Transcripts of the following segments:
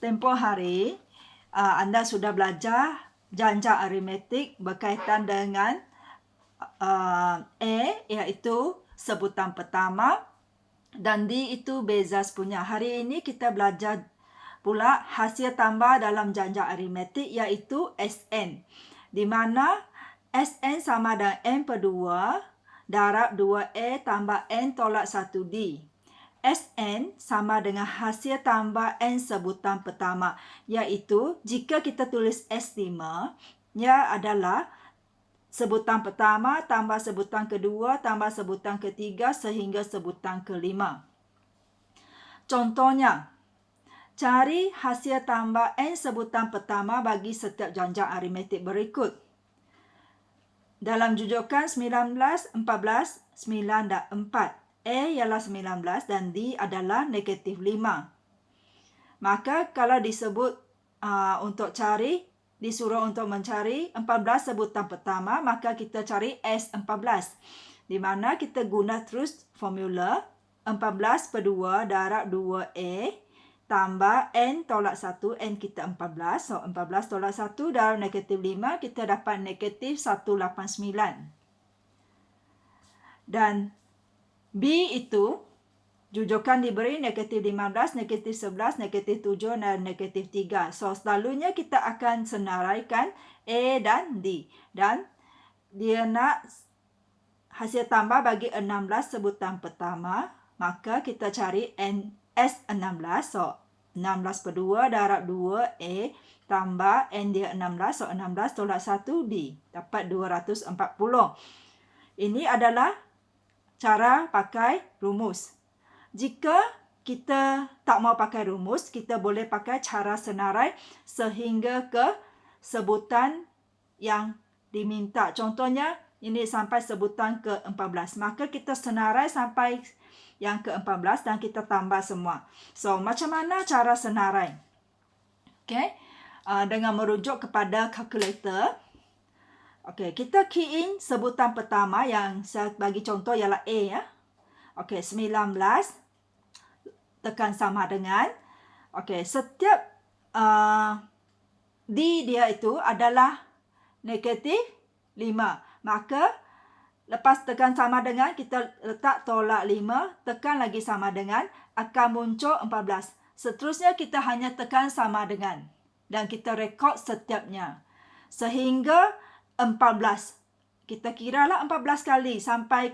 tempoh hari anda sudah belajar janja aritmetik berkaitan dengan A iaitu sebutan pertama dan D itu Bezas punya. Hari ini kita belajar pula hasil tambah dalam janja aritmetik iaitu Sn, di mana Sn sama dengan n per 2 darab 2A tambah n tolak 1D. Sn sama dengan hasil tambah n sebutan pertama, iaitu jika kita tulis S5, ia adalah sebutan pertama tambah sebutan kedua tambah sebutan ketiga sehingga sebutan kelima. Contohnya, cari hasil tambah n sebutan pertama bagi setiap janja aritmetik berikut. Dalam jujukan 19, 14, 9 dan 4. A ialah 19 dan D adalah negatif 5. Maka kalau disebut disuruh untuk mencari 14 sebutan pertama, maka kita cari S14. Di mana kita guna terus formula 14 per 2 darab 2A tambah N tolak 1, N kita 14. So, 14 tolak 1 darab negatif 5, kita dapat negatif 189. Dan B itu, jujukan diberi negatif 15, negatif 11, negatif 7 dan negatif 3. So, selalunya kita akan senaraikan A dan D. Dan dia nak hasil tambah bagi 16 sebutan pertama, maka kita cari S16. So, 16 per 2 darab 2A tambah N dia 16. So, 16 tolak 1 D. Dapat 240. Ini adalah cara pakai rumus. Jika kita tak mau pakai rumus, kita boleh pakai cara senarai sehingga ke sebutan yang diminta. Contohnya, ini sampai sebutan ke-14. Maka kita senarai sampai yang ke-14 dan kita tambah semua. So, macam mana cara senarai? Okay. Dengan merujuk kepada kalkulator. Okey, kita key in sebutan pertama yang saya bagi contoh ialah A ya. Okey, 19 tekan sama dengan. Okey, setiap D dia itu adalah negatif 5. Maka lepas tekan sama dengan, kita letak tolak 5, tekan lagi sama dengan, akan muncul 14. Seterusnya kita hanya tekan sama dengan dan kita rekod setiapnya. Sehingga 14. Kita kiralah 14 kali sampai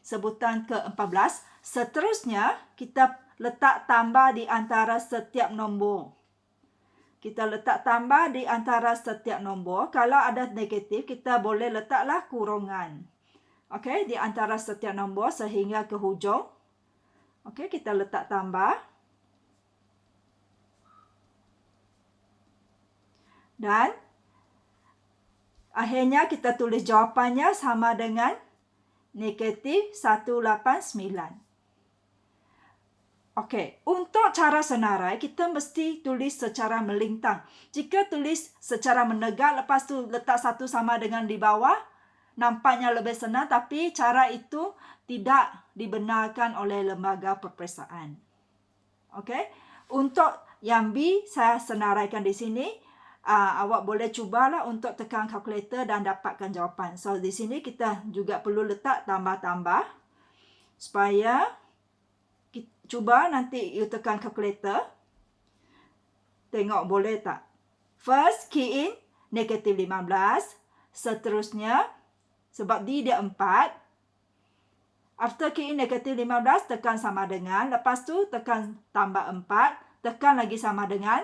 sebutan ke-14. Seterusnya, kita letak tambah di antara setiap nombor. Kita letak tambah di antara setiap nombor. Kalau ada negatif, kita boleh letaklah kurungan. Okey, di antara setiap nombor sehingga ke hujung. Okey, kita letak tambah. Dan akhirnya kita tulis jawapannya sama dengan negatif 189. Okey, untuk cara senarai, kita mesti tulis secara melintang. Jika tulis secara menegak, lepas tu letak satu sama dengan di bawah, nampaknya lebih senang, tapi cara itu tidak dibenarkan oleh lembaga peperiksaan. Okey, untuk yang B, saya senaraikan di sini. Awak boleh cubalah untuk tekan kalkulator dan dapatkan jawapan. So, di sini kita juga perlu letak tambah-tambah. Supaya, cuba nanti you tekan kalkulator. Tengok boleh tak. First, key in negatif 15. Seterusnya, sebab D dia 4. After key in negatif 15, tekan sama dengan. Lepas tu, tekan tambah 4. Tekan lagi sama dengan.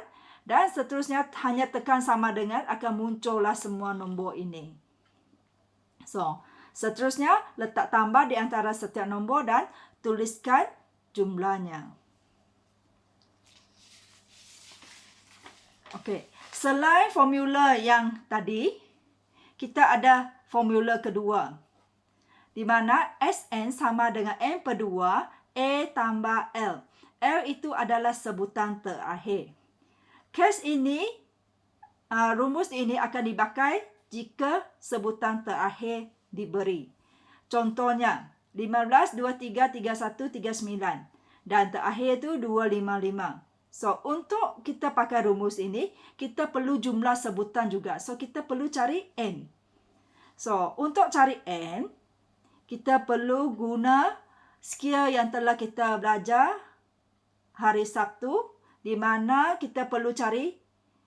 Dan seterusnya hanya tekan sama dengan, akan muncullah semua nombor ini. So, seterusnya letak tambah di antara setiap nombor dan tuliskan jumlahnya. Okey, selain formula yang tadi, kita ada formula kedua. Di mana Sn sama dengan n per 2, A tambah L. L itu adalah sebutan terakhir. Kes ini, rumus ini akan dipakai jika sebutan terakhir diberi. Contohnya, 15, 23, 31, 39. Dan terakhir itu 255. So, untuk kita pakai rumus ini, kita perlu jumlah sebutan juga. So, kita perlu cari N. So, untuk cari N, kita perlu guna skill yang telah kita belajar hari Sabtu, di mana kita perlu cari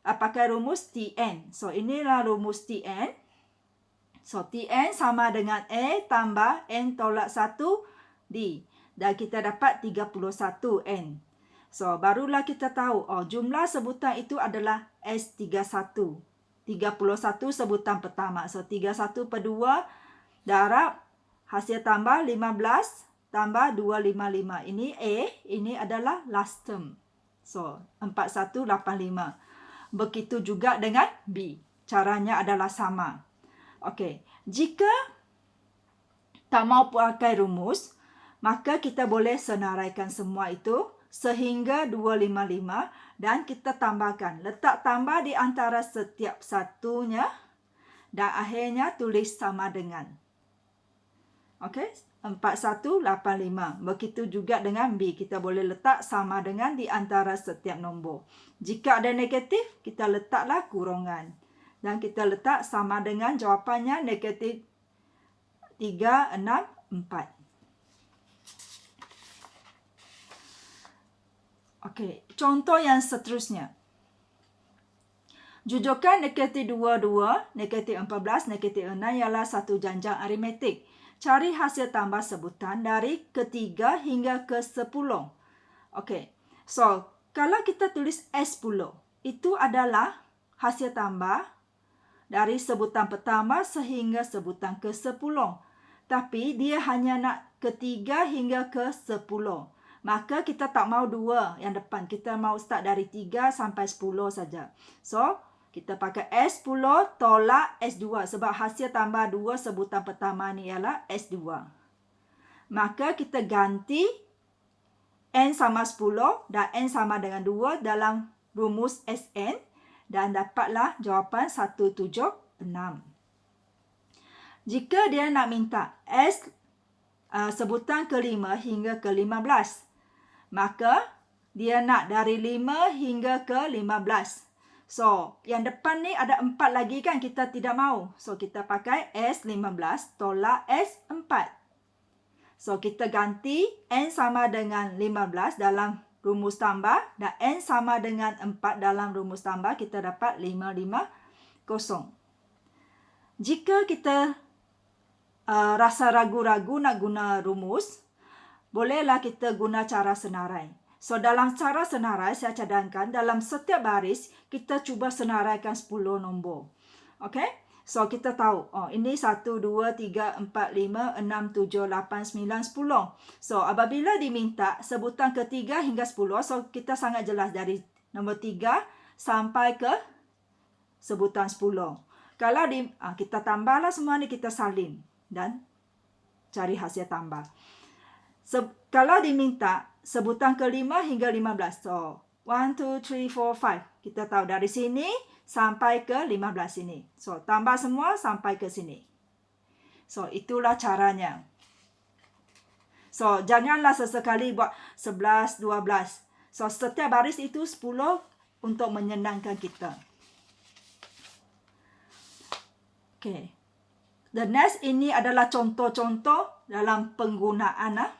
pakai rumus Tn. So, inilah rumus Tn. So, Tn sama dengan A tambah N tolak 1 D. Dan kita dapat 31 N. So, barulah kita tahu, jumlah sebutan itu adalah S31. 31 sebutan pertama. So, 31 per 2 darab hasil tambah 15 tambah 255. Ini A, ini adalah last term. So, 4185. Begitu juga dengan B. Caranya adalah sama. Okey, jika tak mau pakai rumus, maka kita boleh senaraikan semua itu sehingga 255 dan kita tambahkan. Letak tambah di antara setiap satunya dan akhirnya tulis sama dengan. Okey, 4185. Begitu juga dengan B. Kita boleh letak sama dengan di antara setiap nombor. Jika ada negatif, kita letaklah kurungan. Dan kita letak sama dengan jawapannya negatif 364. Okey, contoh yang seterusnya. Jujukan negatif 22, negatif 14, negatif 6 ialah satu janjang aritmetik. Cari hasil tambah sebutan dari ketiga hingga ke 10. Okey, so kalau kita tulis S10, itu adalah hasil tambah dari sebutan pertama sehingga sebutan ke 10. Tapi dia hanya nak ketiga hingga ke 10. Maka kita tak mau 2 yang depan. Kita mau start dari 3 sampai 10 saja. So, kita pakai S10 tolak S2. Sebab hasil tambah 2 sebutan pertama ni ialah S2. Maka kita ganti N sama 10 dan N sama dengan 2 dalam rumus Sn. Dan dapatlah jawapan 176. Jika dia nak minta S sebutan ke-5 hingga ke-15, maka dia nak dari 5 hingga ke 15. So, yang depan ni ada 4 lagi kan, kita tidak mau. So, kita pakai S15 tolak S4. So, kita ganti N sama dengan 15 dalam rumus tambah dan N sama dengan 4 dalam rumus tambah, kita dapat 550. Jika kita rasa ragu-ragu nak guna rumus, bolehlah kita guna cara senarai. So, dalam cara senarai, saya cadangkan dalam setiap baris, kita cuba senaraikan 10 nombor. Okey? So, kita tahu, ini 1, 2, 3, 4, 5, 6, 7, 8, 9, 10. So, apabila diminta sebutan ketiga hingga 10, so kita sangat jelas dari nombor 3 sampai ke sebutan 10. Kalau kita tambahlah semua ni, kita salin dan cari hasil tambah. Kalau diminta sebutan ke-5 hingga 15. So, 1, 2, 3, 4, 5. Kita tahu dari sini sampai ke 15 ini. So, tambah semua sampai ke sini. So, itulah caranya. So, janganlah sesekali buat 11, 12. So, setiap baris itu 10 untuk menyenangkan kita. Okay. The next ini adalah contoh-contoh dalam penggunaan.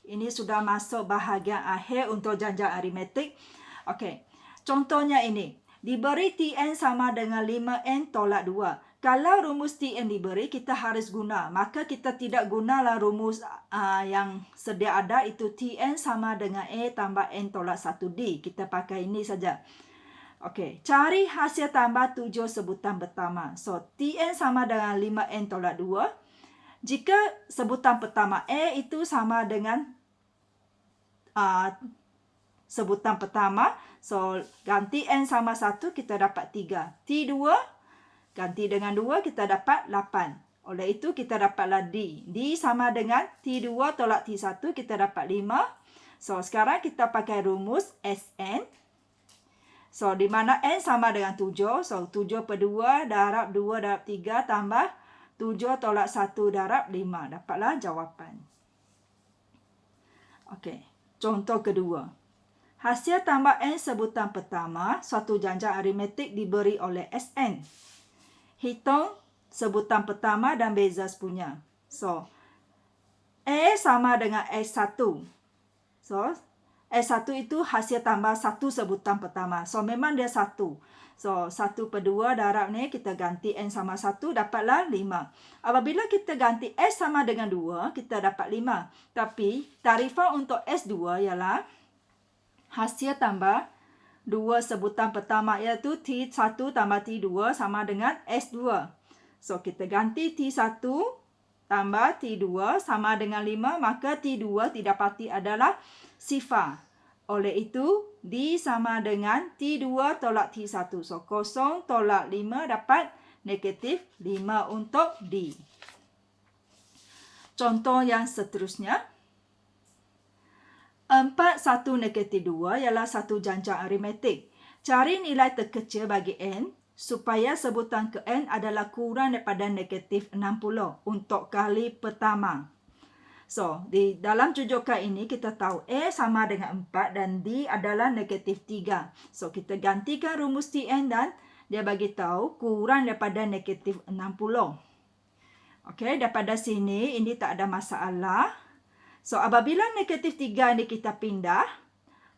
Ini sudah masuk bahagian akhir untuk janjang aritmetik. Okey. Contohnya ini. Diberi Tn sama dengan 5n tolak 2. Kalau rumus Tn diberi, kita harus guna. Maka kita tidak gunalah rumus yang sedia ada, itu Tn sama dengan A tambah n tolak 1D. Kita pakai ini saja. Okey, cari hasil tambah 7 sebutan pertama. So, Tn sama dengan 5n tolak 2. Jika sebutan pertama A itu sama dengan sebutan pertama, so ganti n sama 1, kita dapat 3. T2, ganti dengan 2, kita dapat 8. Oleh itu, kita dapatlah D. D sama dengan T2 tolak T1, kita dapat 5. So, sekarang kita pakai rumus Sn. So, di mana n sama dengan 7. So, 7 per 2 darab 2 darab 3 tambah 7 tolak 1 darab 5. Dapatlah jawapan. Okey, contoh kedua. Hasil tambah N sebutan pertama, suatu janjang aritmetik diberi oleh Sn. Hitung sebutan pertama dan beza punya. So, A sama dengan S1. So, S1 itu hasil tambah satu sebutan pertama. So, memang dia 1. So, 1/2 darab ni kita ganti N sama 1, dapatlah 5. Apabila kita ganti S sama dengan 2, kita dapat 5. Tapi, tarifan untuk S2 ialah hasil tambah 2 sebutan pertama, iaitu T1 tambah T2 sama dengan S2. So, kita ganti T1 tambah T2 sama dengan 5, maka T2 didapati adalah sifar. Oleh itu, D sama dengan T2 tolak T1. So, 0 tolak 5 dapat negatif 5 untuk D. Contoh yang seterusnya. 4, 1, negatif 2 ialah satu janjang aritmetik. Cari nilai terkecil bagi N supaya sebutan ke N adalah kurang daripada negatif 60 untuk kali pertama. So, di dalam rujukan ini kita tahu A sama dengan 4 dan D adalah negatif 3. So, kita gantikan rumus Tn dan dia bagi tahu kurang daripada negatif 60. Okey, daripada sini ini tak ada masalah. So, apabila negatif 3 ini kita pindah,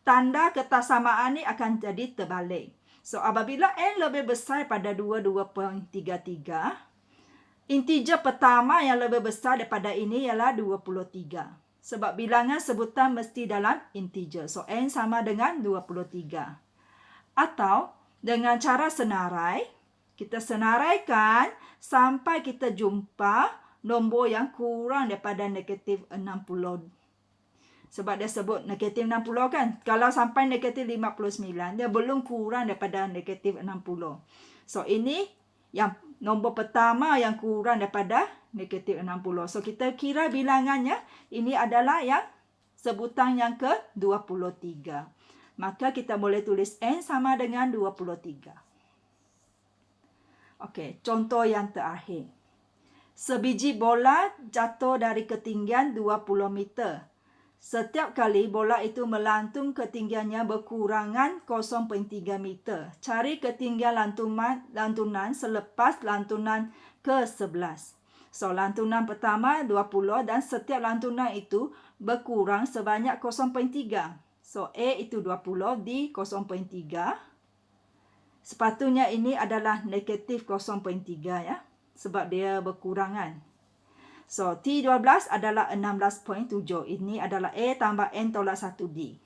tanda ketersamaan ini akan jadi terbalik. So, apabila N lebih besar pada 22.33, integer pertama yang lebih besar daripada ini ialah 23. Sebab bilangan sebutan mesti dalam integer. So, N sama dengan 23. Atau, dengan cara senarai, kita senaraikan sampai kita jumpa nombor yang kurang daripada negatif 60. Sebab dia sebut negatif 60 kan. Kalau sampai negatif 59, dia belum kurang daripada negatif 60. So, ini yang nombor pertama yang kurang daripada negatif 60. So, kita kira bilangannya. Ini adalah yang sebutan yang ke-23. Maka kita boleh tulis N sama dengan 23. Okey, contoh yang terakhir. Sebiji bola jatuh dari ketinggian 20 meter. Setiap kali bola itu melantung, ketinggiannya berkurangan 0.3 meter. Cari ketinggian lantunan selepas lantunan ke-11. So, lantunan pertama 20 dan setiap lantunan itu berkurang sebanyak 0.3. So, A itu 20, D 0.3. Sepatutnya ini adalah negatif 0.3 ya. Sebab dia berkurangan. So, T12 adalah 16.7. Ini adalah A tambah N tolak 1D.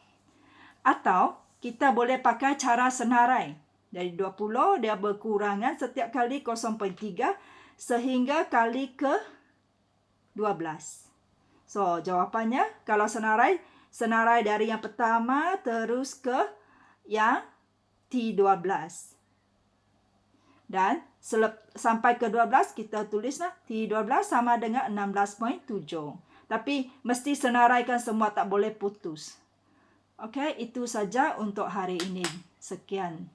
Atau, kita boleh pakai cara senarai. Dari 20, dia berkurangan setiap kali 0.3 sehingga kali ke 12. So, jawapannya, kalau senarai dari yang pertama terus ke yang T12. Dan sampai ke 12, kita tulislah T12 sama dengan 16.7. Tapi mesti senaraikan semua, tak boleh putus. Okey, itu saja untuk hari ini. Sekian.